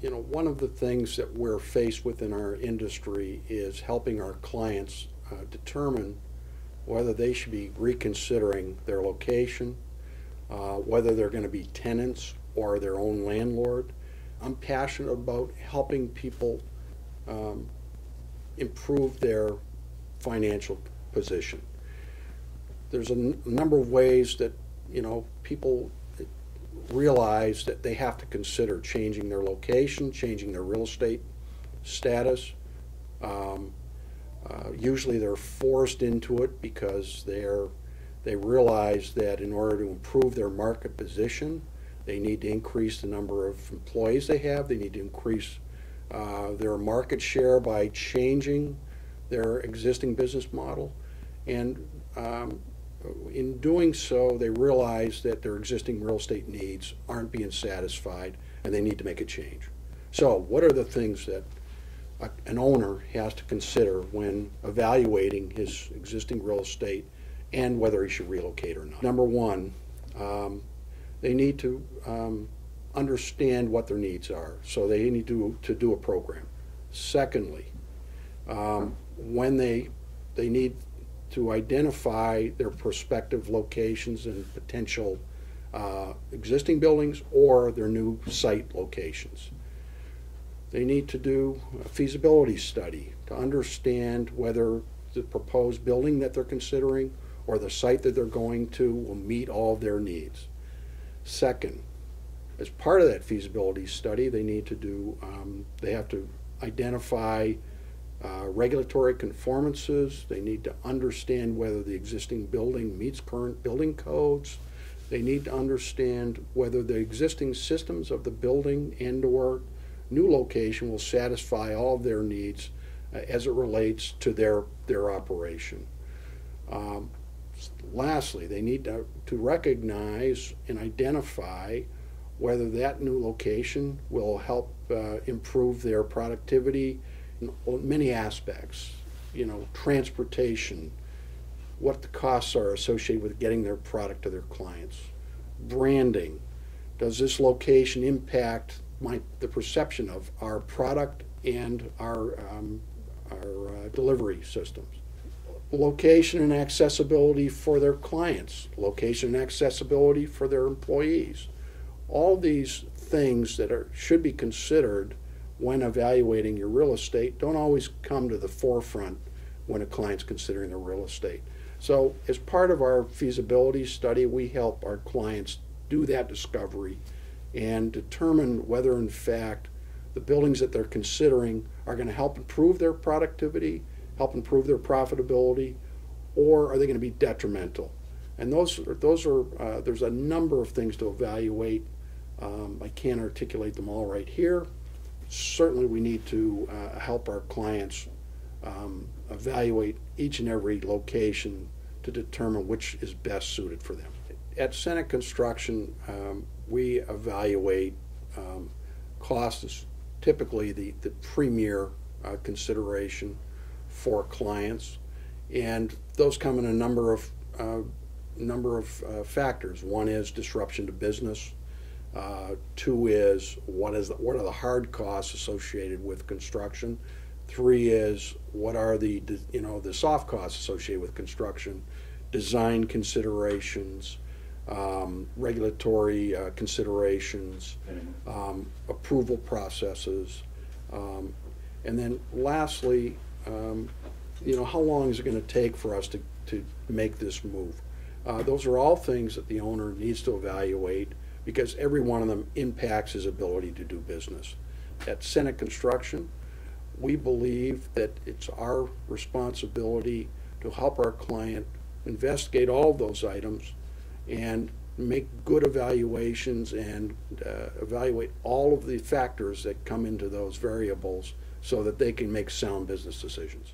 One of the things that we're faced with in our industry is helping our clients determine whether they should be reconsidering their location, whether they're going to be tenants or their own landlord. I'm passionate about helping people improve their financial position. There's a number of ways that people realize that they have to consider changing their location, changing their real estate status. Usually they're forced into it because they realize that in order to improve their market position, they need to increase the number of employees they have. They need to increase their market share by changing their existing business model. And in doing so, they realize that their existing real estate needs aren't being satisfied and they need to make a change. So what are the things that an owner has to consider when evaluating his existing real estate and whether he should relocate or not? Number one, they need to understand what their needs are, so they need to do a program. Secondly, when they need to identify their prospective locations and potential existing buildings or their new site locations. They need to do a feasibility study to understand whether the proposed building that they're considering or the site that they're going to will meet all of their needs. Second, as part of that feasibility study, they need to do, they have to identify regulatory conformances. They need to understand whether the existing building meets current building codes. They need to understand whether the existing systems of the building and or new location will satisfy all of their needs as it relates to their operation. Lastly, they need to recognize and identify whether that new location will help improve their productivity in many aspects. Transportation, what the costs are associated with getting their product to their clients. Branding, does this location impact the perception of our product and our delivery systems? Location and accessibility for their clients, location and accessibility for their employees. All these things that should be considered when evaluating your real estate don't always come to the forefront when a client's considering their real estate. So as part of our feasibility study, we help our clients do that discovery and determine whether in fact the buildings that they're considering are going to help improve their productivity, help improve their profitability, or are they going to be detrimental? And there's a number of things to evaluate. I can't articulate them all right here. Certainly we need to help our clients evaluate each and every location to determine which is best suited for them. At Senate Construction, we evaluate cost as typically the premier consideration for clients, and those come in a number of factors. One is disruption to business. Two is what are the hard costs associated with construction. Three is what are the soft costs associated with construction, design considerations, regulatory considerations, approval processes, and then lastly, how long is it going to take for us to make this move? Those are all things that the owner needs to evaluate because every one of them impacts his ability to do business. At Senate Construction, we believe that it's our responsibility to help our client investigate all of those items and make good evaluations and evaluate all of the factors that come into those variables so that they can make sound business decisions.